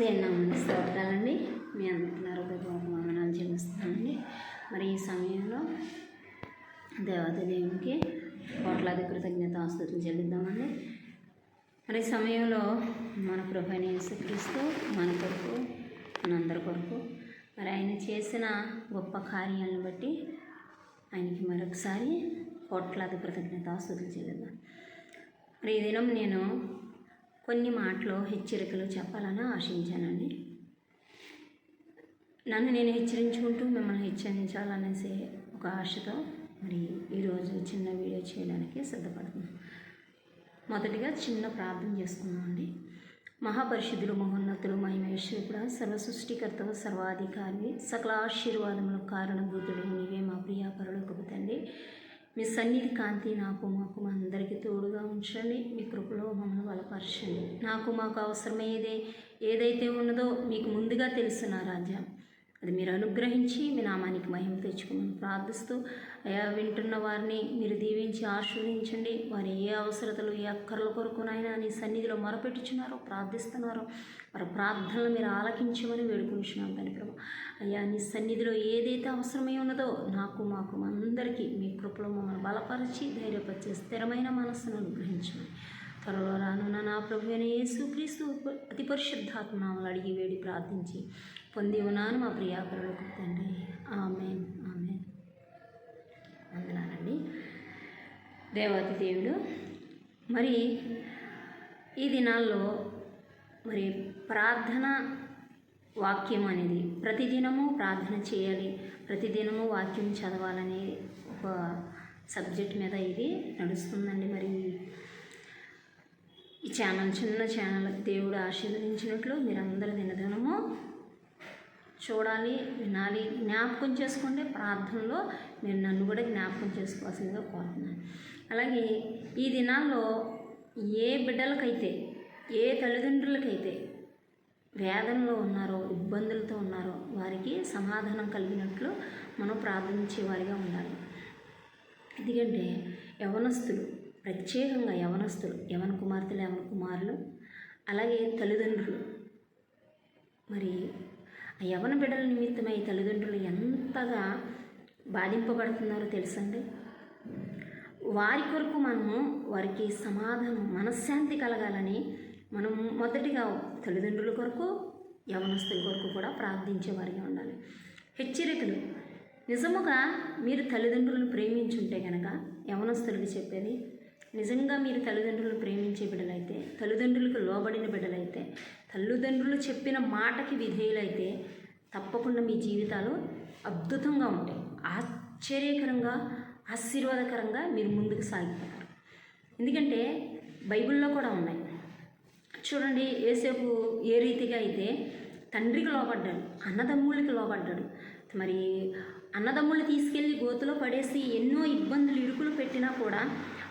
దేని నామమున స్తోత్రాలండి. మీ అందరికీ హృదయపూర్వక వందనాలు చెల్లిస్తున్నానండి. మరి ఈ సమయంలో దేవాది దేవునికి కోట్లాది కృతజ్ఞతాస్తుతులు చెల్లిద్దామండి. మరి ఈ సమయంలో మన ప్రభువైన యేసుక్రీస్తు మన కొరకు మనందరి కొరకు మరి ఆయన చేసిన గొప్ప కార్యాలను బట్టి ఆయనకి మరొకసారి కోట్లాది కృతజ్ఞతాస్తుతులు చెల్లిద్దాం. మరి ఈ దినం నేను కొన్ని మాటలు హెచ్చరికలు చెప్పాలని ఆశించానండి. నన్ను నేను హెచ్చరించుకుంటూ మిమ్మల్ని హెచ్చరించాలనేసి ఒక ఆశతో మరి ఈరోజు చిన్న వీడియో చేయడానికి సిద్ధపడుతున్నాను. మొదటిగా చిన్న ప్రార్థన చేసుకున్నామండి. మహాపరిశుద్ధులు, మహోన్నతులు, మహిమేశ్వరుడా, సర్వ సృష్టికర్తవు, సర్వాధికారి, సకల ఆశీర్వాదములకు కారణభూతుడు నీవే మా ప్రియ పరలోకపు తండ్రి. మీ సన్నిధి కాంతి మాకు మా అందరికీ తోడుగా ఉంచండి. మీ కృపలో మమ్మల్ని బలపరచండి. మాకు అవసరమయ్యేదే ఏదైతే ఉన్నదో మీకు ముందుగా తెలుసు నా రాజ్యం. అది మీరు అనుగ్రహించి మీ నామానికి మహిమ తెచ్చుకోమని ప్రార్థిస్తూ, అయా వింటున్న వారిని మీరు దీవించి ఆశీర్వదించండి. వారి ఏ అవసరతలు ఏ అక్కర్ల కొరకునైనా నీ సన్నిధిలో మొరపెట్టుచున్నారో ప్రార్థిస్తున్నారో వారి ప్రార్థనలు మీరు ఆలకించమని వేడుకుంటున్నాం. కానీ ప్రభు అయ్యా నీ సన్నిధిలో ఏదైతే అవసరమై ఉన్నదో మాకు అందరికీ మీ కృపలో మమ్మల్ని బలపరిచి ధైర్యపరిచి స్థిరమైన మనస్సును అనుగ్రహించమని త్వరలో రానున్న నా ప్రభువైన యేసుక్రీస్తు అతి పరిశుద్ధాత్మ నామములో అడిగి వేడి ప్రార్థించి పొంది ఉన్నాను మా ప్రియ పరలోకపు తండ్రి. ఆమేన్ ఆమేన్. వందనాలండి. దేవాతి దేవుడు మరి ఈ దినాల్లో మరి ప్రార్థన వాక్యం అనేది ప్రతిదినము ప్రార్థన చేయాలి, ప్రతిదినము వాక్యం చదవాలనే ఒక సబ్జెక్ట్ మీద ఇది నడుస్తుందండి. మరి ఈ ఛానల్ చిన్న ఛానల్ దేవుడు ఆశీర్వదించినట్లు మీరందరూ దినదినము చూడాలి, వినాలి, జ్ఞాపకం చేసుకోండి. ప్రార్థనలో మీరు నన్ను కూడా జ్ఞాపకం చేసుకోవాల్సిందిగా కోరుతున్నాను. అలాగే ఈ దినాల్లో ఏ బిడ్డలకైతే ఏ తల్లిదండ్రులకైతే వేదనలో ఉన్నారో ఇబ్బందులతో ఉన్నారో వారికి సమాధానం కలిగినట్లు మనం ప్రార్థించే వారిగా ఉండాలి. ఎందుకంటే యవనస్తులు, ప్రత్యేకంగా యవనస్తులు, యవన కుమార్తెలు, యవన కుమారులు, అలాగే తల్లిదండ్రులు మరి ఆ యవన బిడ్డల నిమిత్తమై తల్లిదండ్రులు ఎంతగా బాధింపబడుతున్నారో తెలుసండి. వారి కొరకు మనము వారికి సమాధానం మనశ్శాంతి కలగాలని మనం మొదటిగా తల్లిదండ్రుల కొరకు యవనస్తుల కొరకు కూడా ప్రార్థించేవారిగా ఉండాలి. హెచ్చరికలు నిజముగా మీరు తల్లిదండ్రులను ప్రేమించుంటే కనుక యవనస్తులకు చెప్పేది, నిజంగా మీరు తల్లిదండ్రులను ప్రేమించే బిడ్డలైతే, తల్లిదండ్రులకు లోబడిన బిడ్డలైతే, తల్లిదండ్రులు చెప్పిన మాటకి విధేయులైతే తప్పకుండా మీ జీవితాలు అద్భుతంగా ఉంటాయి. ఆశ్చర్యకరంగా ఆశీర్వాదకరంగా మీరు ముందుకు సాగిపోతారు. ఎందుకంటే బైబిల్లో కూడా ఉన్నాయి చూడండి. యోసేపు ఏ రీతిగా అయితే తండ్రికి లోబడ్డాడు, అన్నదమ్ముళ్ళకి లోబడ్డాడు. మరి అన్నదమ్ముళ్ళు తీసుకెళ్ళి గోతులో పడేసి ఎన్నో ఇబ్బందులు ఇరుకులు పెట్టినా కూడా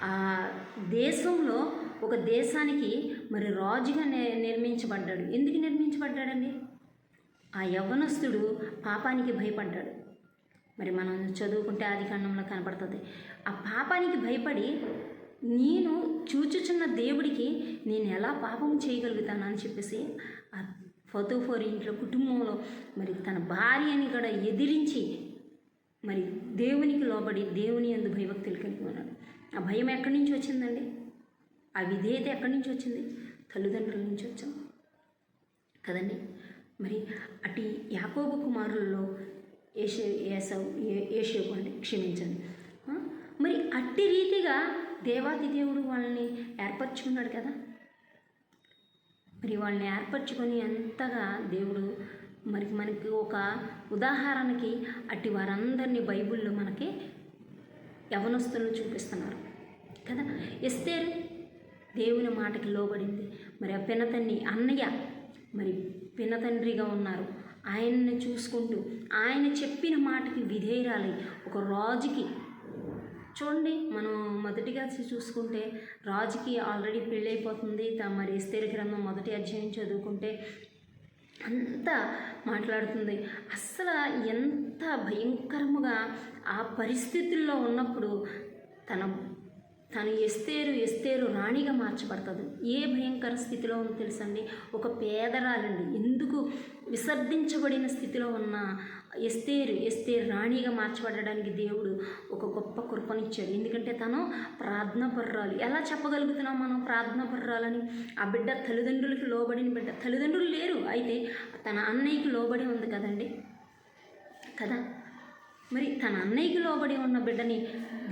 ఆ దేశంలో ఒక దేశానికి మరి రాజుగా నిర్మించబడ్డాడు. ఎందుకు నిర్మించబడ్డాడండి? ఆ యవ్వనస్తుడు పాపానికి భయపడ్డాడు. మరి మనం చదువుకుంటే ఆదికాండంలో కనపడుతుంది. ఆ పాపానికి భయపడి నేను చూచుచున్న దేవుడికి నేను ఎలా పాపం చేయగలుగుతానని చెప్పేసి ఆ ఫోతోఫోర్ ఇంట్లో కుటుంబంలో మరి తన భార్యని కూడా ఎదిరించి మరి దేవునికి లోబడి దేవుని యందు భయభక్తులు కలిగి ఉన్నాడు. ఆ భయం ఎక్కడి నుంచి వచ్చిందండి? ఆ విధేయత ఎక్కడి నుంచి వచ్చింది? తల్లిదండ్రుల నుంచి వచ్చింది కదండి. మరి అటు యాకోబు కుమారులలో ఏషేపు అండి, క్షమించండి. మరి అట్టి రీతిగా దేవాది దేవుడు వాళ్ళని ఏర్పరచుకున్నాడు కదా. మరి వాళ్ళని ఏర్పరచుకొని ఎంతగా దేవుడు మరి మనకి ఒక ఉదాహరణకి అట్టి వారందరినీ బైబిల్లో మనకి యవనస్తులను చూపిస్తున్నారు కదా. ఎస్తేరు దేవుని మాటకి లోబడింది. మరి ఆ పినతండ్రి అన్నయ్య మరి పినతండ్రిగా ఉన్నారు. ఆయన్ని చూసుకుంటూ ఆయన చెప్పిన మాటకి విధేయురాలి ఒక రాజుకి. చూడండి, మనం మొదటిగా చూసుకుంటే రాజుకి ఆల్రెడీ పెళ్ళైపోతుంది. మరి ఎస్తేరు గ్రంథం 1వ అధ్యాయం చదువుకుంటే అంతా మాట్లాడుతుంది. అస్సలు ఎంత భయంకరముగా ఆ పరిస్థితుల్లో ఉన్నప్పుడు తను ఎస్తేరు రాణిగా మార్చబడుతుంది. ఏ భయంకర స్థితిలో ఉందో తెలుసండి, ఒక పేదరాలండి. ఎందుకు విసర్జించబడిన స్థితిలో ఉన్న ఎస్తేరు రాణిగా మార్చబడడానికి దేవుడు ఒక గొప్ప కృపనిచ్చాడు. ఎందుకంటే తను ప్రార్థనాపరురాలు. ఎలా చెప్పగలుగుతున్నాం మనం ప్రార్థనాపరురాలని? ఆ బిడ్డ తల్లిదండ్రులకు లోబడిన బిడ్డ. తల్లిదండ్రులు లేరు, అయితే తన అన్నయ్యకి లోబడి ఉంది కదండి కదా. మరి తన అన్నయ్యకి లోబడి ఉన్న బిడ్డని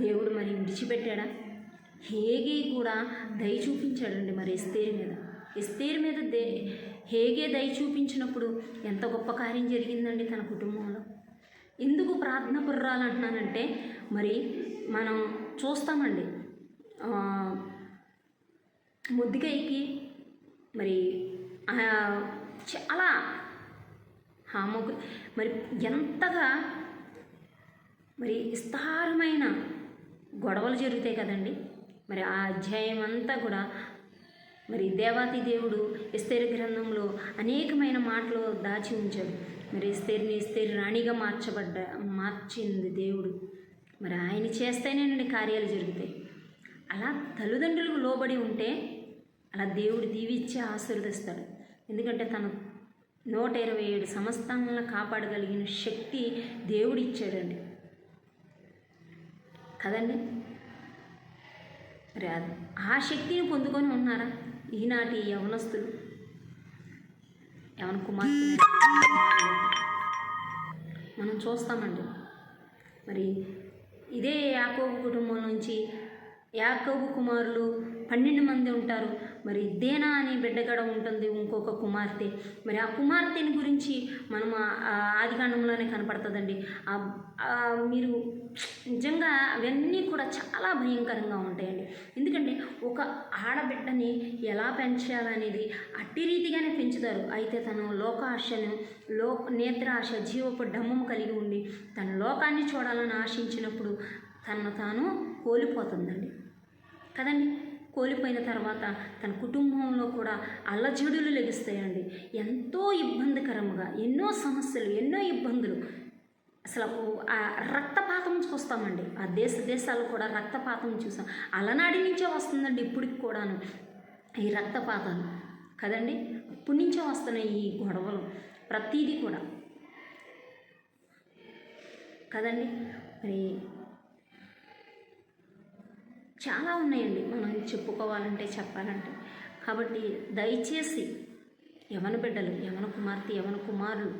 దేవుడు మరి విడిచిపెట్టాడా? హేగే కూడా దయ చూపించాడండి మరి ఎస్తేరు మీద హేగే దయ చూపించినప్పుడు ఎంత గొప్ప కార్యం జరిగిందండి తన కుటుంబంలో. ఎందుకు ప్రార్థన పుర్రాలు అంటున్నానంటే, మరి మనం చూస్తామండి ముద్దుకైకి మరి చాలా మరి ఎంతగా మరి విస్తారమైన గొడవలు జరుగుతాయి కదండి. మరి ఆ అధ్యాయం అంతా కూడా మరి దేవాతి దేవుడు ఎస్తేరు గ్రంథంలో అనేకమైన మాటలు దాచి ఉంచాడు. మరి ఎస్తేరు రాణిగా మార్చింది దేవుడు. మరి ఆయన చేస్తేనేనండి కార్యాలు జరుగుతాయి. అలా తల్లిదండ్రులకు లోబడి ఉంటే అలా దేవుడు దీవిచ్చి ఆశీర్వదిస్తాడు. ఎందుకంటే తను 127 సంవత్సరాలను కాపాడగలిగిన శక్తి దేవుడు ఇచ్చాడండి కదండి. మరి ఆ శక్తిని పొందుకొని ఉన్నారా ఈనాటి యవనస్తులు, యవన కుమార్తె? మనం చూస్తామండి. మరి ఇదే యాకోబు కుటుంబం నుంచి యాకోబు కుమారులు 12 మంది ఉంటారు. మరి దేనా అనే బిడ్డగడ ఉంటుంది ఇంకొక కుమార్తె. మరి ఆ కుమార్తెని గురించి మనం ఆదికాండంలోనే కనపడుతుందండి. మీరు నిజంగా అవన్నీ కూడా చాలా భయంకరంగా ఉంటాయండి. ఎందుకంటే ఒక ఆడబిడ్డని ఎలా పెంచాలనేది అట్టి రీతిగానే పెంచుతారు. అయితే తను లోకాశను నేత్రాశ జీవపు డమ్మము కలిగి ఉండి తన లోకాన్ని చూడాలని ఆశించినప్పుడు తనను తాను కోల్పోతుందండి కదండి. కోల్పోయిన తర్వాత తన కుటుంబంలో కూడా అల్లజడులు లెగుస్తాయండి. ఎంతో ఇబ్బందికరముగా ఎన్నో సమస్యలు, ఎన్నో ఇబ్బందులు. అసలు ఆ రక్తపాతం చూస్తామండి. ఆ దేశాలు కూడా రక్తపాతం చూసాం. అలనాడి నుంచే వస్తుందండి ఇప్పటికి కూడాను ఈ రక్తపాతాలు కదండి. ఇప్పటి నుంచే వస్తున్నాయి ఈ గొడవలు ప్రతీది కూడా కదండి. మరి చాలా ఉన్నాయండి మనం చెప్పుకోవాలంటే, చెప్పాలంటే. కాబట్టి దయచేసి యవన బిడ్డలు, యవన కుమార్తె, యవన కుమారులు,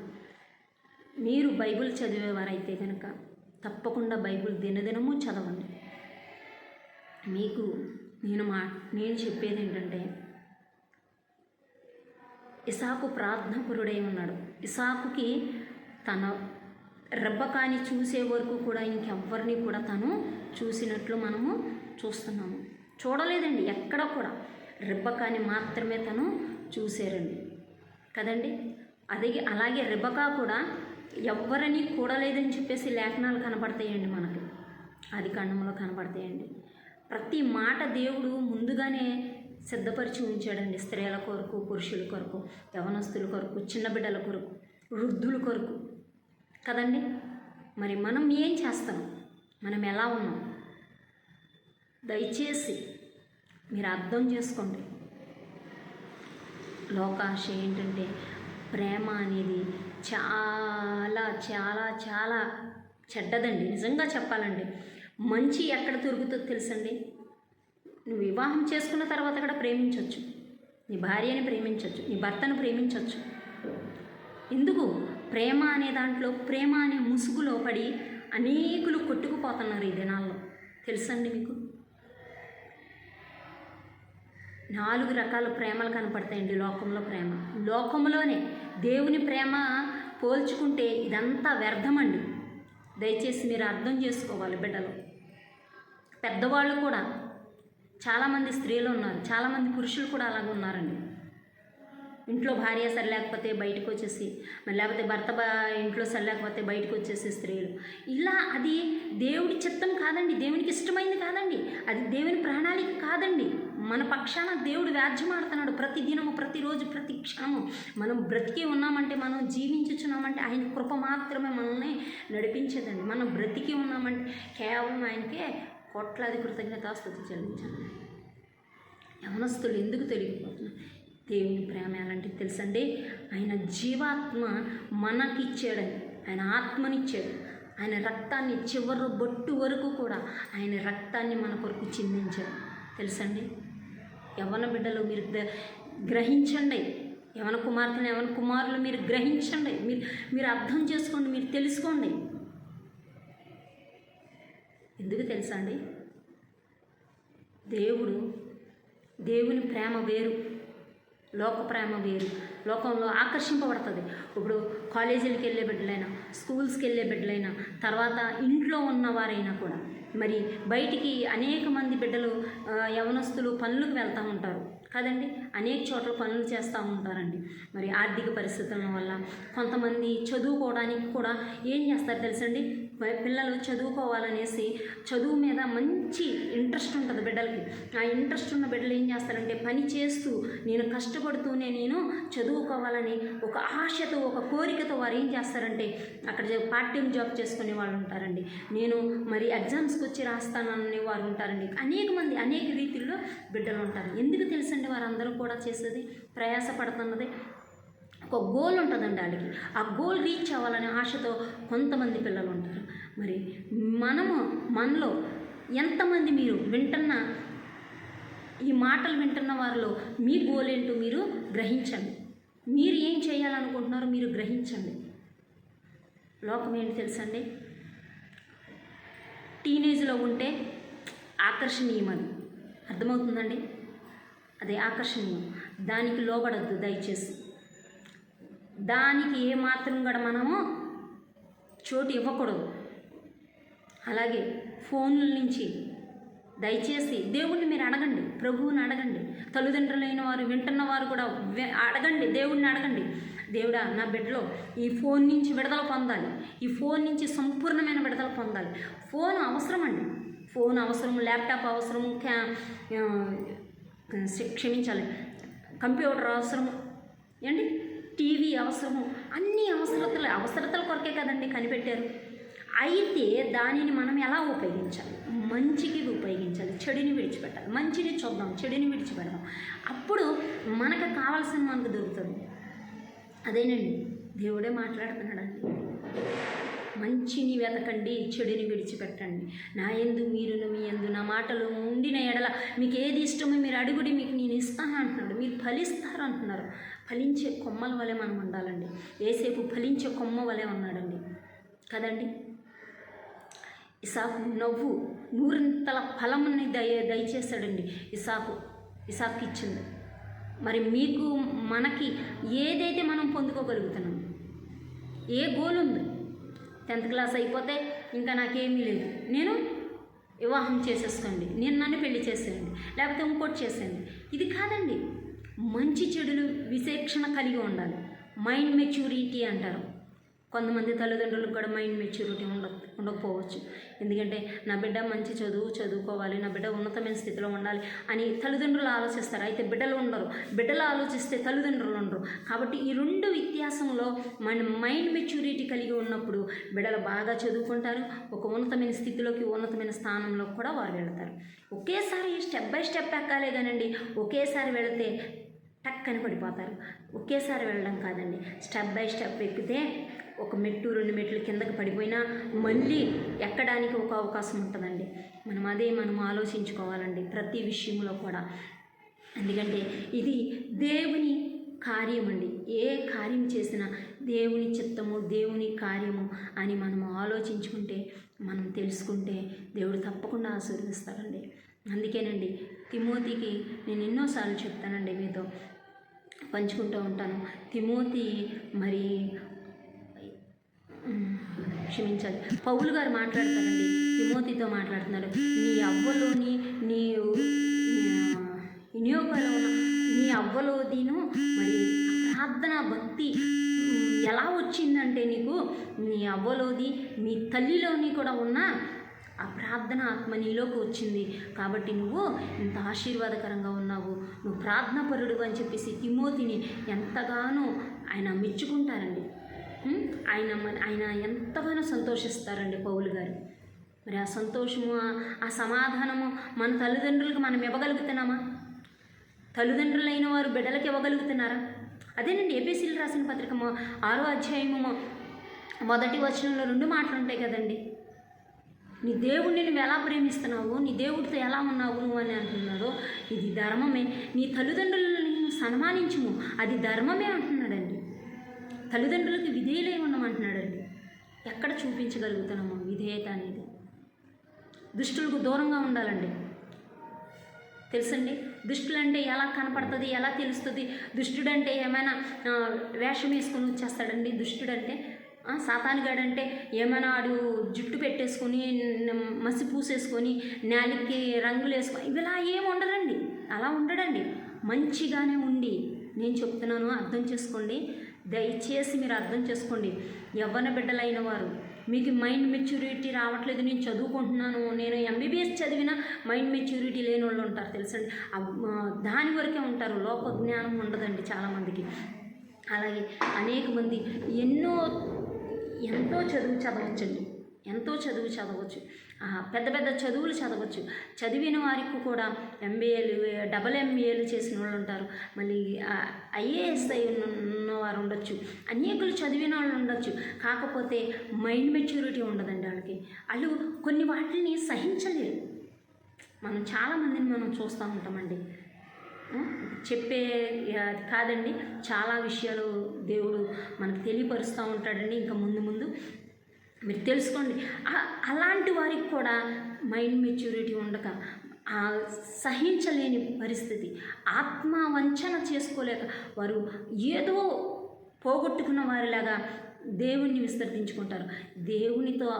మీరు బైబిల్ చదివేవారైతే కనుక తప్పకుండా బైబిల్ దినదినము చదవండి. మీకు నేను చెప్పేది ఏంటంటే, ఇసాకు ప్రార్థనాపరుడై ఉన్నాడు. ఇసాకుకి తన రెబ్బకాని చూసే వరకు కూడా ఇంకెవ్వరిని కూడా తను చూసినట్లు మనము చూస్తున్నాము. చూడలేదండి ఎక్కడ కూడా, రెబ్బకాని మాత్రమే తను చూసారండి కదండి. అలాగే రెబ్బకా కూడా ఎవ్వరిని కూడలేదని చెప్పేసి లేఖనాలు కనపడతాయండి మనకి, ఆదికాండంలో కనపడతాయండి. ప్రతి మాట దేవుడు ముందుగానే సిద్ధపరిచి ఉంచాడండి. స్త్రీల కొరకు, పురుషుల కొరకు, యవనస్తుల కొరకు, చిన్న బిడ్డల కొరకు, వృద్ధుల కొరకు కదండి. మరి మనం ఏం చేస్తాం? మనం ఎలా ఉన్నాం? దయచేసి మీరు అర్థం చేసుకోండి. లోకాశ ఏంటంటే, ప్రేమ అనేది చాలా చాలా చాలా చెడ్డదండి. నిజంగా చెప్పాలండి. మంచి ఎక్కడ దొరుకుతుందో తెలుసండి? నువ్వు వివాహం చేసుకున్న తర్వాత కూడా ప్రేమించవచ్చు, నీ భార్యని ప్రేమించవచ్చు, నీ భర్తను ప్రేమించవచ్చు. ఎందుకు? ప్రేమ అనే దాంట్లో, ప్రేమ అనే ముసుగులో పడి అనేకులు కొట్టుకుపోతున్నారు ఈ దినాల్లో. తెలుసండి మీకు? 4 రకాల ప్రేమలు కనపడతాయండి లోకంలో. ప్రేమ లోకంలోనే దేవుని ప్రేమ పోల్చుకుంటే ఇదంతా వ్యర్థమండి. దయచేసి మీరు అర్థం చేసుకోవాలి బిడ్డలు. పెద్దవాళ్ళు కూడా చాలామంది స్త్రీలు ఉన్నారు, చాలామంది పురుషులు కూడా అలాగే ఉన్నారండి. ఇంట్లో భార్య సరిలేకపోతే బయటకు వచ్చేసి, మరి లేకపోతే భర్త ఇంట్లో సరిలేకపోతే బయటకు వచ్చేసి స్త్రీలు ఇలా. అది దేవుడి చిత్తం కాదండి, దేవునికి ఇష్టమైంది కాదండి, అది దేవుని ప్రణాళిక కాదండి. మన పక్షాన దేవుడు వ్యాజ్యమాడుతున్నాడు ప్రతి దినము, ప్రతిరోజు, ప్రతి క్షణము. మనం బ్రతికి ఉన్నామంటే, మనం జీవించుచున్నామంటే ఆయన కృప మాత్రమే మనల్ని నడిపించేదండి. మనం బ్రతికి ఉన్నామంటే కేవలం ఆయనకే కోట్లాది కృతజ్ఞతాస్తుతి చెల్లించాలి. యవనస్తులు ఎందుకు తెలియకపోతున్నారు? దేవుని ప్రేమ ఎలాంటిది తెలుసండి? ఆయన జీవాత్మ మనకిచ్చాడని, ఆయన ఆత్మనిచ్చాడు, ఆయన రక్తాన్ని చివరి బొట్టు వరకు కూడా ఆయన రక్తాన్ని మన కొరకు చిందించాడు తెలుసండి. యవన బిడ్డలు మీరు గ్రహించండి, యవన కుమార్తెను యవన కుమారులు మీరు గ్రహించండి, మీరు అర్థం చేసుకోండి, మీరు తెలుసుకోండి. ఎందుకు తెలుసా అండి? దేవుని ప్రేమ వేరు, లోక ప్రేమ వేరు. లోకంలో ఆకర్షింపబడుతుంది. ఇప్పుడు కాలేజీలకు వెళ్ళే బిడ్డలైనా, స్కూల్స్కి వెళ్ళే బిడ్డలైనా, తర్వాత ఇంట్లో ఉన్నవారైనా కూడా, మరి బయటికి అనేక మంది బిడ్డలు యవనస్తులు పనులకు వెళ్తూ ఉంటారు కదండి. అనేక చోట్ల పనులు చేస్తూ ఉంటారండి. మరి ఆర్థిక పరిస్థితుల వల్ల కొంతమంది చదువుకోవడానికి కూడా ఏం చేస్తారు తెలుసండి? పిల్లలు చదువుకోవాలనేసి చదువు మీద మంచి ఇంట్రెస్ట్ ఉంటుంది బిడ్డలకి. ఆ ఇంట్రెస్ట్ ఉన్న బిడ్డలు ఏం చేస్తారంటే పని చేస్తూ, నేను కష్టపడుతూనే నేను చదువుకోవాలని ఒక ఆశతో, ఒక కోరికతో వారు ఏం చేస్తారంటే అక్కడ పార్ట్ టైం జాబ్ చేసుకునే వాళ్ళు ఉంటారండి. నేను మరి ఎగ్జామ్స్కి వచ్చి రాస్తానని వారు ఉంటారండి. అనేక మంది అనేక రీతిల్లో బిడ్డలు ఉంటారు. ఎందుకు తెలుసండి వారందరూ కూడా చేసేది? ప్రయాసపడుతున్నది ఒక గోల్ ఉంటుందండి వాళ్ళకి. ఆ గోల్ రీచ్ అవ్వాలనే ఆశతో కొంతమంది పిల్లలు ఉంటారు. మరి మనలో ఎంతమంది మీరు ఈ మాటలు వింటున్న వారిలో మీ గోల్ ఏంటో మీరు గ్రహించండి. మీరు ఏం చేయాలనుకుంటున్నారో మీరు గ్రహించండి. లోకం ఏంటి తెలుసండి? టీనేజ్లో ఉంటే ఆకర్షణీయమని అర్థమవుతుందండి. అదే ఆకర్షణీయం. దానికి లోబడద్దు దయచేసి. దానికి ఏమాత్రం కూడా మనము చోటు ఇవ్వకూడదు. అలాగే ఫోన్ల నుంచి దయచేసి దేవుణ్ణి మీరు అడగండి, ప్రభువుని అడగండి. తల్లిదండ్రులైన వారు వింటున్నవారు కూడా అడగండి, దేవుణ్ణి అడగండి. దేవుడా, నా బిడ్డలో ఈ ఫోన్ నుంచి విడుదల పొందాలి, ఈ ఫోన్ నుంచి సంపూర్ణమైన విడుదల పొందాలి. ఫోన్ అవసరం అండి, ఫోన్ అవసరం, ల్యాప్టాప్ అవసరము, క్షమించాలి, కంప్యూటర్ అవసరము ఏంటి, టీవీ అవసరము. అన్ని అవసరతల కొరకే కదండి కనిపెట్టారు. అయితే దానిని మనం ఎలా ఉపయోగించాలి? మంచికి ఉపయోగించాలి, చెడుని విడిచిపెట్టాలి. మంచిని చూద్దాం, చెడుని విడిచిపెడదాం. అప్పుడు మనకు కావాల్సిన మనకు దొరుకుతుంది. అదేనండి దేవుడే మాట్లాడుతున్నాడండి. మంచిని వెతకండి, చెడుని విడిచిపెట్టండి. నా యందు మీరును మీ యందు నా మాటలు ఉండిన ఎడల మీకు ఏది ఇష్టమో మీరు అడుగుడి, మీకు నేను ఇస్తాను అంటున్నాడు. మీరు ఫలిస్తారు అంటున్నారు. ఫలించే కొమ్మల వలె మనం ఉండాలండి. ఏసేపు ఫలించే కొమ్మ వలె ఉన్నాడండి కదండి. ఇసాకు నవ్వు నూరింతల ఫలముని దయచేశాడండి. ఇసాకు ఇచ్చింది. మరి మీకు మనకి ఏదైతే మనం పొందుకోగలుగుతున్నాం, ఏ గోల్ ఉంది? 10th క్లాస్ అయిపోతే ఇంకా నాకేమీ లేదు, నేను వివాహం చేసేసుకోండి, నన్ను పెళ్లి చేసేయండి, లేకపోతే ఇంకోటి చేసేయండి. ఇది కాదండి. మంచి చెడులు విచక్షణ కలిగి ఉండాలి. మైండ్ మెచ్యూరిటీ అంటారు. కొంతమంది తల్లిదండ్రులకు కూడా మైండ్ మెచ్యూరిటీ ఉండకపోవచ్చు. ఎందుకంటే నా బిడ్డ మంచి చదువుకోవాలి, నా బిడ్డ ఉన్నతమైన స్థితిలో ఉండాలి అని తల్లిదండ్రులు ఆలోచిస్తారు. అయితే బిడ్డలు ఉండరు. బిడ్డలు ఆలోచిస్తే తల్లిదండ్రులు ఉండరు. కాబట్టి ఈ రెండు వ్యత్యాసంలో మన మైండ్ మెచ్యూరిటీ కలిగి ఉన్నప్పుడు బిడ్డలు బాగా చదువుకుంటారు. ఒక ఉన్నతమైన స్థితిలోకి, ఉన్నతమైన స్థానంలో కూడా వారు వెళతారు. ఒకేసారి స్టెప్ బై స్టెప్ ఎక్కాలే కానండి ఒకేసారి వెళితే టక్కని పడిపోతారు. ఒకేసారి వెళ్ళడం కాదండి, స్టెప్ బై స్టెప్ ఎక్కితే ఒక మెట్టు 2 మెట్లు కిందకి పడిపోయినా మళ్ళీ ఎక్కడానికి ఒక అవకాశం ఉంటుందండి. మనం ఆలోచించుకోవాలండి ప్రతి విషయంలో కూడా. ఎందుకంటే ఇది దేవుని కార్యం అండి. ఏ కార్యం చేసినా దేవుని చిత్తము, దేవుని కార్యము అని మనం ఆలోచించుకుంటే, మనం తెలుసుకుంటే దేవుడు తప్పకుండా ఆశీర్వదిస్తాడండి. అందుకేనండి తిమోతికి నేను ఎన్నోసార్లు చెప్తానండి, మీతో పంచుకుంటూ ఉంటాను. తిమోతి మరి క్షమించాలి, పౌలు గారు మాట్లాడతారండి, తిమోతితో మాట్లాడుతున్నారు. నీ అవ్వలోని నీ వినియోగంలో ఉన్న నీ అవ్వలోదిను మరి ప్రార్థన భక్తి ఎలా వచ్చిందంటే నీకు నీ అవ్వలోది మీ తల్లిలోని కూడా ఉన్న ఆ ప్రార్థన ఆత్మ నీలోకి వచ్చింది. కాబట్టి నువ్వు ఇంత ఆశీర్వాదకరంగా ఉన్నావు, నువ్వు ప్రార్థనాపరుడు అని చెప్పేసి తిమోతిని ఎంతగానో ఆయన మెచ్చుకుంటారండి. ఆయన ఎంతగానో సంతోషిస్తారండి పౌలు గారు. మరి ఆ సంతోషము, ఆ సమాధానము మన తల్లిదండ్రులకు మనం ఇవ్వగలుగుతున్నామా? తల్లిదండ్రులైన వారు బిడ్డలకు ఇవ్వగలుగుతున్నారా? అదేనండి ఎఫెసీయులకు రాసిన పత్రిక 6వ అధ్యాయము 1వ వచనంలో 2 మాటలు ఉంటాయి కదండి. నీ దేవుడిని నువ్వు ఎలా ప్రేమిస్తున్నావు, నీ దేవుడితో ఎలా ఉన్నావు నువ్వు అని అంటున్నాడో ఇది ధర్మమే. నీ తల్లిదండ్రులను సన్మానించుము, అది ధర్మమే అంటున్నాడండి. తల్లిదండ్రులకు విధేయులై ఉండమంటున్నాడండి. ఎక్కడ చూపించగలుగుతున్నాము విధేయత అనేది? దుష్టులకు దూరంగా ఉండాలండి. తెలుసండి, దుష్టులంటే ఎలా కనపడుతుంది, ఎలా తెలుస్తుంది? దుష్టుడంటే ఏమైనా వేషం వేసుకొని వచ్చేస్తాడండి? దుష్టుడంటే సాతానుగాడంటే ఏమైనా ఆడు జుట్టు పెట్టేసుకొని మసి పూసేసుకొని నేలకి రంగులు వేసుకొని ఇలా ఏమి ఉండదండి. అలా ఉండడండి. మంచిగానే ఉండి, నేను చెప్తున్నాను అర్థం చేసుకోండి, దయచేసి మీరు అర్థం చేసుకోండి. యవ్వన బిడ్డలైన వారు, మీకు మైండ్ మెచ్యూరిటీ రావట్లేదు, నేను చదువుకుంటున్నాను, నేను ఎంబీబీఎస్ చదివినా మైండ్ మెచ్యూరిటీ లేని వాళ్ళు ఉంటారు తెలుసండి. దాని వరకే ఉంటారు, లోక జ్ఞానం ఉండదండి చాలామందికి. అలాగే అనేక మంది ఎంతో చదువు చదవచ్చండి, ఎంతో చదువు చదవచ్చు, పెద్ద పెద్ద చదువులు చదవచ్చు. చదివిన వారికి కూడా ఎంబీఏలు, డబల్ ఎంబీఏలు చేసిన వాళ్ళు ఉంటారు, మళ్ళీ ఐఏఎస్ అయి ఉన్నవారు ఉండొచ్చు, అనేకులు చదివిన వాళ్ళు ఉండొచ్చు. కాకపోతే మైండ్ మెచ్యూరిటీ ఉండదండి వాళ్ళకి. వాళ్ళు కొన్ని వాటిని సహించలేరు. మనం చాలామందిని మనం చూస్తూ ఉంటామండి. చెప్పే కాదండి, చాలా విషయాలు దేవుడు మనకు తెలియపరుస్తూ ఉంటాడండి. ఇంకా ముందు ముందు మీరు తెలుసుకోండి. అలాంటి వారికి కూడా మైండ్ మెచ్యూరిటీ ఉండక, సహించలేని పరిస్థితి, ఆత్మవంచన చేసుకోలేక వారు ఏదో పోగొట్టుకున్న వారిలాగా దేవుణ్ణి విసర్జించుకుంటారు. దేవునితో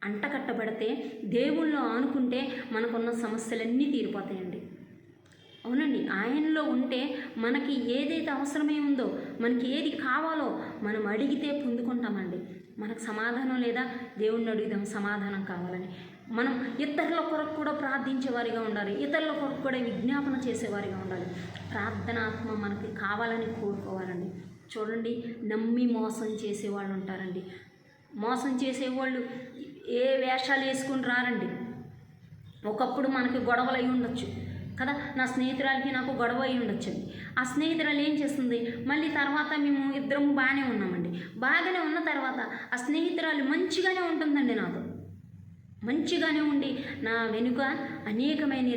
అంటకట్టబడితే, దేవుళ్ళో ఆనుకుంటే మనకున్న సమస్యలన్నీ తీరిపోతాయండి. అవునండి, ఆయనలో ఉంటే మనకి ఏదైతే అవసరమే ఉందో, మనకి ఏది కావాలో మనం అడిగితే పొందుకుంటామండి. మనకు సమాధానం లేదా, దేవుణ్ణి అడుగుదాం సమాధానం కావాలని. మనం ఇతరుల కొరకు కూడా ప్రార్థించేవారిగా ఉండాలి, ఇతరుల కొరకు కూడా విజ్ఞాపన చేసేవారిగా ఉండాలి. ప్రార్థనాత్మ మనకి కావాలని కోరుకోవాలండి. చూడండి, నమ్మి మోసం చేసేవాళ్ళు ఉంటారండి. మోసం చేసేవాళ్ళు ఏ వేషాలు వేసుకుని రారండి. ఒకప్పుడు మనకి గొడవలు అయి ఉండొచ్చు కదా, నా స్నేహితురాలకి నాకు గొడవ అయి ఉండొచ్చండి. ఆ స్నేహితురాలు ఏం చేస్తుంది, మళ్ళీ తర్వాత మేము ఇద్దరము బాగానే ఉన్నామండి. బాగానే ఉన్న తర్వాత ఆ స్నేహితురాలు మంచిగానే ఉంటుందండి, నాతో మంచిగానే ఉండి నా వెనుక అనేకమైన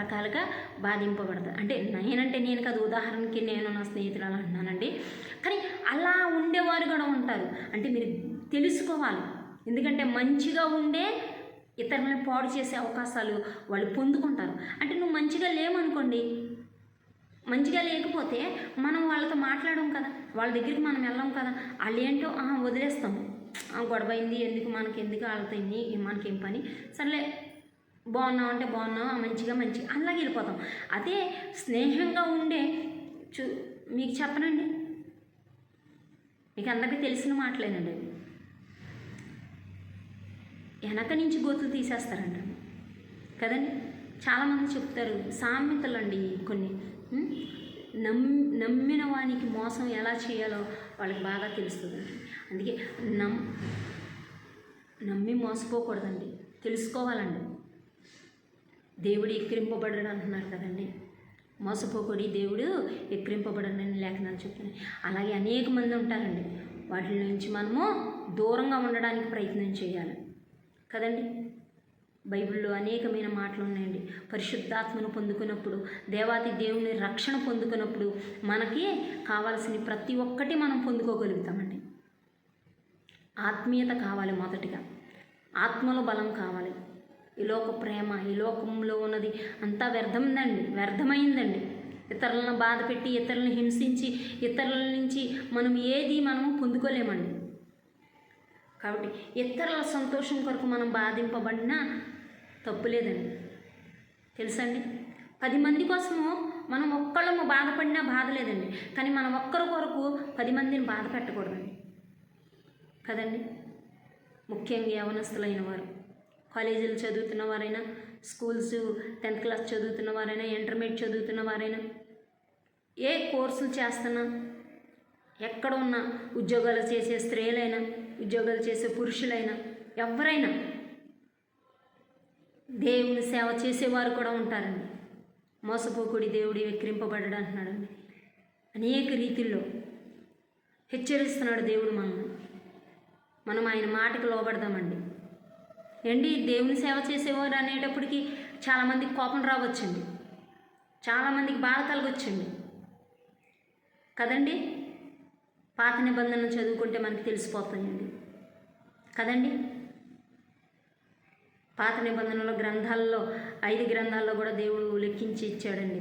రకాలుగా బాధింపబడతాను. అంటే నేనంటే నేను కాదు, ఉదాహరణకి నేను నా స్నేహితురాలు అంటున్నానండి. కానీ అలా ఉండేవారు కూడా ఉంటారు. అంటే మీరు తెలుసుకోవాలి. ఎందుకంటే మంచిగా ఉండే ఇతరులను పాడు చేసే అవకాశాలు వాళ్ళు పొందుకుంటారు. అంటే నువ్వు మంచిగా లేవనుకోండి, మంచిగా లేకపోతే మనం వాళ్ళతో మాట్లాడడం కదా, వాళ్ళ దగ్గరికి మనం వెళ్ళాం కదా, వాళ్ళు ఏంటో వదిలేస్తాము. గొడవ అయింది, మనకెందుకు వాళ్ళతో మనకేం పని, సర్లే బాగున్నావు అంటే బాగున్నావు, మంచిగా అలాగే వెళ్ళిపోతాం. అదే స్నేహంగా ఉండే మీకు చెప్పనండి, మీకు అందరికీ తెలిసిన మాటలేనండి. వెనక నుంచి గోతులు తీసేస్తారంట కదండి. చాలామంది చెప్తారు సామెతలు అండి కొన్ని. నమ్మిన వానికి మోసం ఎలా చేయాలో వాళ్ళకి బాగా తెలుస్తుందండి. అందుకే నమ్మి మోసపోకూడదండి, తెలుసుకోవాలండి. దేవుడు ఎక్కిరింపబడడు అంటున్నారు కదండి. మోసపోకూడి దేవుడు ఎక్కిరింపబడనని లేఖనాలు చెప్తున్నాయి. అలాగే అనేక మంది ఉంటారండి. వాటి నుంచి మనము దూరంగా ఉండడానికి ప్రయత్నం చేయాలి కదండి. బైబిల్లో అనేకమైన మాటలు ఉన్నాయండి. పరిశుద్ధాత్మను పొందుకున్నప్పుడు, దేవాతి దేవుని రక్షణ పొందుకున్నప్పుడు మనకి కావాల్సిన ప్రతి ఒక్కటి మనం పొందుకోగలుగుతామండి. ఆత్మీయత కావాలి, మొదటిగా ఆత్మలో బలం కావాలి. ఈ లోక ప్రేమ, ఈ లోకంలో ఉన్నది అంతా వ్యర్థమైందండి. ఇతరులను బాధ పెట్టి, ఇతరులను హింసించి, ఇతరుల నుంచి మనము పొందుకోలేమండి. కాబట్టి ఇతరుల సంతోషం కొరకు మనం బాధింపబడినా తప్పులేదండి, తెలుసండి. 10 మంది కోసము మనం ఒక్కళ్ళము బాధపడినా బాధ లేదండి. కానీ మనం ఒక్కరి కొరకు 10 మందిని బాధ పెట్టకూడదండి కదండి. ముఖ్యంగా యవనస్తులైన వారు, కాలేజీలు చదువుతున్న వారైనా, స్కూల్స్ 10th క్లాస్ చదువుతున్న వారైనా, ఇంటర్మీడియట్ చదువుతున్న వారైనా, ఏ కోర్సులు చేస్తున్నా, ఎక్కడ ఉన్నా, ఉద్యోగాలు చేసే స్త్రీలైనా, ఉద్యోగాలు చేసే పురుషులైనా, ఎవరైనా దేవుని సేవ చేసేవారు కూడా ఉంటారండి. మోసపోకుడి దేవుడి వెక్కిరింపబడ్డాడు అంటున్నాడండి. అనేక రీతిల్లో హెచ్చరిస్తున్నాడు దేవుడు మనల్ని. మనం ఆయన మాటకు లోబడదామండి. ఏంటి దేవుని సేవ చేసేవారు అనేటప్పటికీ చాలామందికి కోపం రావచ్చండి, చాలామందికి బాధ కలగొచ్చండి కదండి. పాత నిబంధన చదువుకుంటే మనకి తెలిసిపోతాయండి కదండి. పాత నిబంధనల గ్రంథాల్లో 5 గ్రంథాల్లో కూడా దేవుడు లెక్కించి ఇచ్చాడండి.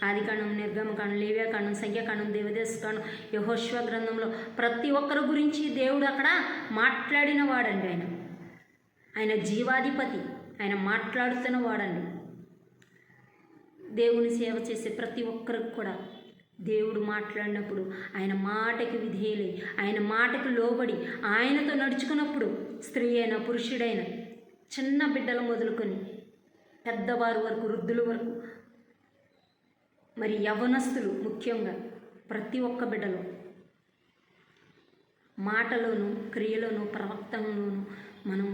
ఆదికాండం, నిర్గమకాండం, లేవ్యాకాండం, సంఖ్యాకాండం, దేవదర్శకాండం, యెహోషువ గ్రంథంలో ప్రతి ఒక్కరి గురించి దేవుడు అక్కడ మాట్లాడిన వాడండి. ఆయన జీవాధిపతి, ఆయన మాట్లాడుతున్న వాడండి. దేవుని సేవ చేసే ప్రతి ఒక్కరికి కూడా దేవుడు మాట్లాడినప్పుడు ఆయన మాటకి విధేయులై, ఆయన మాటకు లోబడి ఆయనతో నడుచుకున్నప్పుడు స్త్రీ అయినా పురుషుడైనా, చిన్న బిడ్డలు మొదలుకొని పెద్దవారు వరకు, వృద్ధుల వరకు, మరి యవ్వనస్తులు ముఖ్యంగా ప్రతి ఒక్క బిడ్డలో మాటలోను, క్రియలోను, ప్రవర్తనలోను, మనం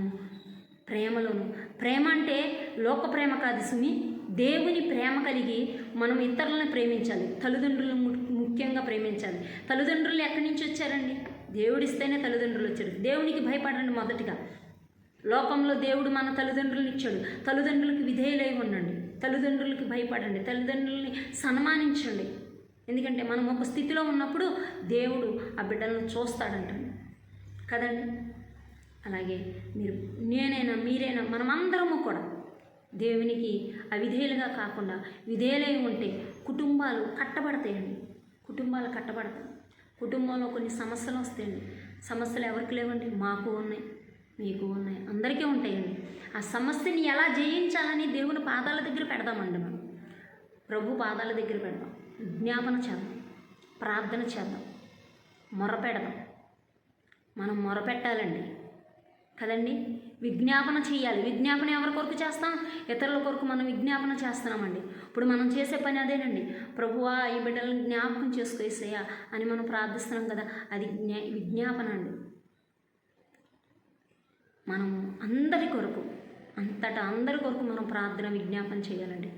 ప్రేమలోను, ప్రేమ అంటే లోక ప్రేమ కాదు సుమి, దేవుని ప్రేమ కలిగి మనం ఇతరులను ప్రేమించాలి. తల్లిదండ్రులను ముఖ్యంగా ప్రేమించాలి. తల్లిదండ్రులు ఎక్కడి నుంచి వచ్చారండి? దేవుడిస్తేనే తల్లిదండ్రులు వచ్చారు. దేవునికి భయపడండి. మొదటిగా లోకంలో దేవుడు మన తల్లిదండ్రులను ఇచ్చాడు. తల్లిదండ్రులకి విధేయులై ఉండండి, తల్లిదండ్రులకి భయపడండి, తల్లిదండ్రులని సన్మానించండి. ఎందుకంటే మనం ఒక స్థితిలో ఉన్నప్పుడు దేవుడు ఆ బిడ్డలను చూస్తాడంటండి కదండి. అలాగే నేనైనా మీరైనా మనమందరము కూడా దేవునికి అవిధేయులుగా కాకుండా విధేయులై ఉంటే కుటుంబాలు కట్టబడతాయండి. కుటుంబాలు కట్టబడతాయి. కుటుంబంలో కొన్ని సమస్యలు వస్తాయండి. సమస్యలు ఎవరికి లేవండి? మాకు ఉన్నాయి, మీకు ఉన్నాయి, అందరికీ ఉంటాయండి. ఆ సమస్యని ఎలా జయించాలని దేవుని పాదాల దగ్గర పెడదామండి. మనం ప్రభు పాదాల దగ్గర పెడదాం, విజ్ఞాపన చేద్దాం, ప్రార్థన చేద్దాం, మొరపెడదాం. మనం మొరపెట్టాలండి కదండి. విజ్ఞాపన చేయాలి. విజ్ఞాపన ఎవరి కొరకు చేస్తాం? ఇతరుల కొరకు మనం విజ్ఞాపన చేస్తున్నామండి. ఇప్పుడు మనం చేసే పని అదేనండి. ప్రభువా ఈ బిడ్డలను జ్ఞాపకం చేసుకోసయ్యా అని మనం ప్రార్థిస్తున్నాం కదా, అది విజ్ఞాపన అండి. మనం అందరి కొరకు, అంతటా అందరి కొరకు మనం ప్రార్థన విజ్ఞాపన చేయాలండి.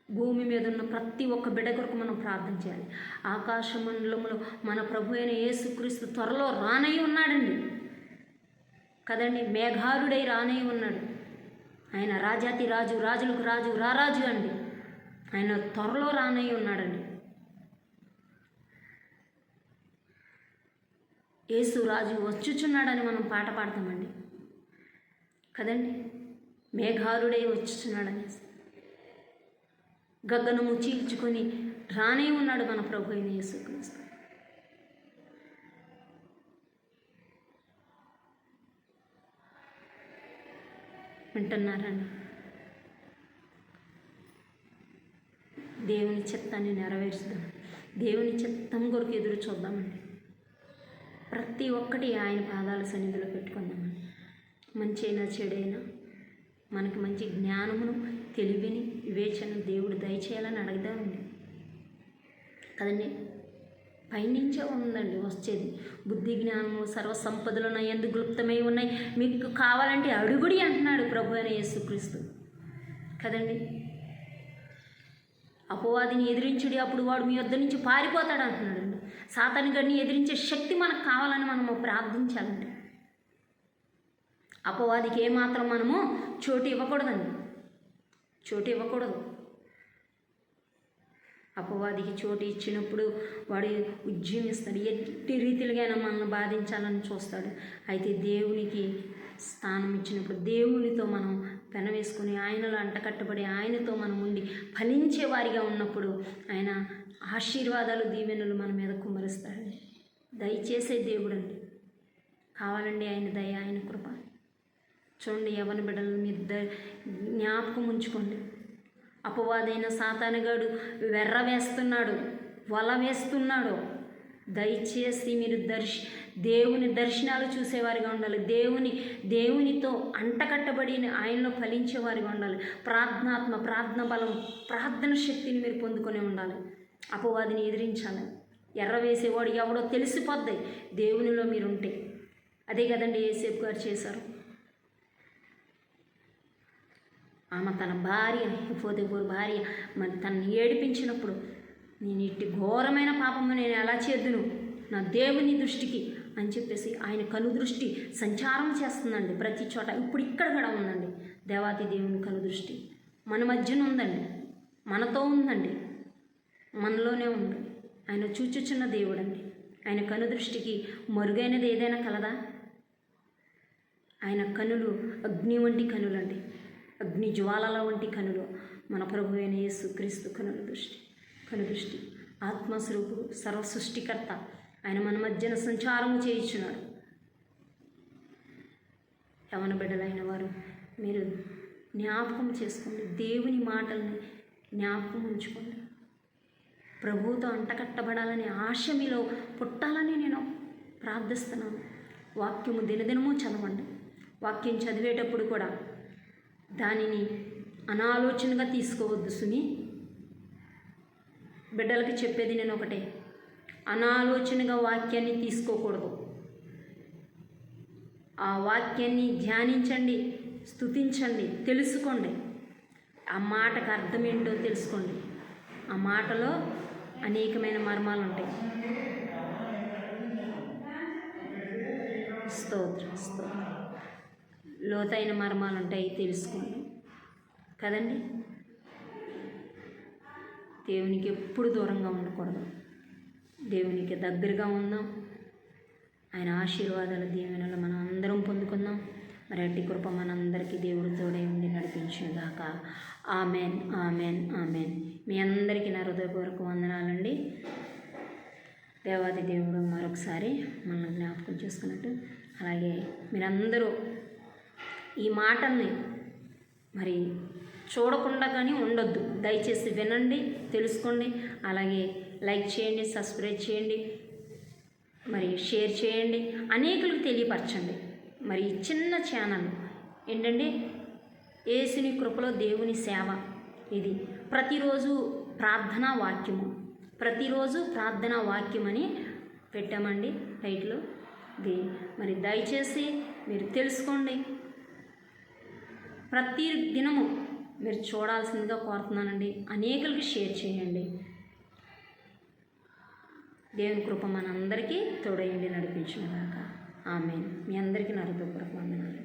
భూమి మీద ఉన్న ప్రతి ఒక్క బిడ్డ కొరకు మనం ప్రార్థన చేయాలి. ఆకాశ మండలంలో మన ప్రభు అయిన యేసుక్రీస్తు త్వరలో రానై ఉన్నాడండి కదండి. మేఘారుడై రానై ఉన్నాడు. ఆయన రాజాతి రాజు, రాజులకు రాజు, రారాజు అండి. ఆయన త్వరలో రానై ఉన్నాడండి. యేసు రాజు వచ్చుచున్నాడని మనం పాట పాడతామండి కదండి. మేఘారుడై వచ్చుచున్నాడని, గగనము చీల్చుకొని రానే ఉన్నాడు మన ప్రభు అయిన యేసుక్రీస్తు. వింటున్నారండి? దేవుని చిత్తాన్ని నెరవేర్చుదాం. దేవుని చిత్తం కొరకు ఎదురు చూద్దామండి. ప్రతి ఒక్కటి ఆయన పాదాల సన్నిధిలో పెట్టుకుందామండి. మంచి అయినా చెడైనా మనకి మంచి జ్ఞానమును, తెలివిని, వివేచన దేవుడు దయచేయాలని అడగదామండి కదండి. పైనుంచే ఉందండి వచ్చేది. బుద్ధి, జ్ఞానము, సర్వసంపదలు నా యందు గుప్తమై ఉన్నాయి, మీకు కావాలంటే అడుగుడి అంటున్నాడు ప్రభు అయిన యేసుక్రీస్తు కదండి. అపవాదిని ఎదిరించుడి, అప్పుడు వాడు మీ వద్ద నుంచి పారిపోతాడు అంటున్నాడండి. సాతాను గడిని ఎదిరించే శక్తి మనకు కావాలని మనము ప్రార్థించాలండి. అపవాదికి ఏమాత్రం మనము చోటు ఇవ్వకూడదండి, చోటు ఇవ్వకూడదు. అపవాదికి చోటు ఇచ్చినప్పుడు వాడు ఉద్యమిస్తాడు, ఎట్టి రీతిలుగా మనల్ని బాధించాలని చూస్తాడు. అయితే దేవునికి స్థానం ఇచ్చినప్పుడు, దేవునితో మనం పెనవేసుకుని ఆయనలో అంటకట్టబడి ఆయనతో మనం ఉండి ఫలించే వారిగా ఉన్నప్పుడు ఆయన ఆశీర్వాదాలు, దీవెనలు మన మీద కుమ్మరిస్తాడండి. దయచేసే దేవుడు అండి. కావాలండి ఆయన దయ, ఆయన కృప. చూడండి, యవ్వన బిడ్డలను మీరు జ్ఞాపకం ఉంచుకోండి. అపవాదైన సాతానుగాడు వెర్ర వేస్తున్నాడు, వల వేస్తున్నాడు. దయచేసి మీరు దేవుని దర్శనాలు చూసేవారిగా ఉండాలి. దేవునితో అంటకట్టబడి ఆయనలో ఫలించేవారిగా ఉండాలి. ప్రార్థనాత్మ, ప్రార్థన బలం, ప్రార్థన శక్తిని మీరు పొందుకొని ఉండాలి. అపవాదిని ఎదిరించాలి. ఎర్ర వేసేవాడు ఎవడో తెలిసిపోద్ది దేవునిలో మీరుంటే. అదే కదండి యేసేపు గారు చేశారు. ఆమె తన భార్య హిఫోదెబోరు భార్య మరి తనని ఏడిపించినప్పుడు నేను ఇట్టి ఘోరమైన పాపము నేను ఎలా చేద్దును నా దేవుని దృష్టికి అని చెప్పేసి ఆయన కనుదృష్టి సంచారం చేస్తుందండి ప్రతి చోట. ఇప్పుడు ఇక్కడ కూడా ఉందండి దేవాతి దేవుని కనుదృష్టి మన మధ్యన ఉందండి, మనతో ఉందండి, మనలోనే ఉంది. ఆయన చూచుచున్న దేవుడు అండి. ఆయన కనుదృష్టికి మరుగైనది ఏదైనా కలదా? ఆయన కనులు అగ్ని వంటి కనులండి, అగ్ని జ్వాలల వంటి కనులు మన ప్రభు అయిన యేసుక్రీస్తు కనుదృష్టి ఆత్మస్వరూపుడు సర్వ సృష్టికర్త ఆయన మన మధ్యన సంచారము చేయించున్నాడు. యవన బిడ్డలైన వారు మీరు జ్ఞాపకం చేసుకోండి, దేవుని మాటల్ని జ్ఞాపకం ఉంచుకోండి. ప్రభువుతో అంటకట్టబడాలనే ఆశ మీలో పుట్టాలని నేను ప్రార్థిస్తున్నాను. వాక్యము దినదినము చదవండి. వాక్యం చదివేటప్పుడు కూడా దానిని అనాలోచనగా తీసుకోవద్దు సుమి. బిడ్డలకి చెప్పేది నేను ఒకటే, అనాలోచనగా వాక్యాన్ని తీసుకోకూడదు. ఆ వాక్యాన్ని ధ్యానించండి, స్తుతించండి, తెలుసుకోండి. ఆ మాటకు అర్థం ఏంటో తెలుసుకోండి. ఆ మాటలో అనేకమైన మర్మాలు ఉంటాయి. స్తోత్రం. లోతైన మర్మాలు ఉంటాయి, తెలుసుకోండి కదండి. దేవునికి ఎప్పుడు దూరంగా ఉండకూడదు, దేవునికి దగ్గరగా ఉందాం. ఆయన ఆశీర్వాదాల దీవెనలు మనం అందరం పొందుకుందాం. మరి అట్టి కృప మనందరికీ దేవుడు తోడే ఉండి నడిపించుగాక. Amen, amen, amen. మీ అందరికీ నా హృదయపూర్వక వందనాలండి. దేవాది దేవుడు మరొకసారి మనల్ని జ్ఞాపకం చేసుకున్నట్టు, అలాగే మీరందరూ ఈ మాటల్ని మరి చూడకుండా కానీ ఉండొద్దు. దయచేసి వినండి, తెలుసుకోండి. అలాగే లైక్ చేయండి, సబ్స్క్రైబ్ చేయండి, మరి షేర్ చేయండి, అనేకులకు తెలియపరచండి. మరి చిన్న ఛానల్ ఏంటంటే యేసుని కృపలో దేవుని సేవ. ఇది ప్రతిరోజు ప్రార్థనా వాక్యము, ప్రతిరోజు ప్రార్థనా వాక్యం అని పెట్టామండి టైటిల్. ఇది మరి దయచేసి మీరు తెలుసుకోండి. ప్రతి దినము మీరు చూడాల్సిందిగా కోరుతున్నానండి. అనేకులకి షేర్ చేయండి. దేవుని కృప మనందరికీ తోడయండి నడిపించుగాక. ఆమేన్. మీ అందరికీ నా హృదయపూర్వక వందనాలు.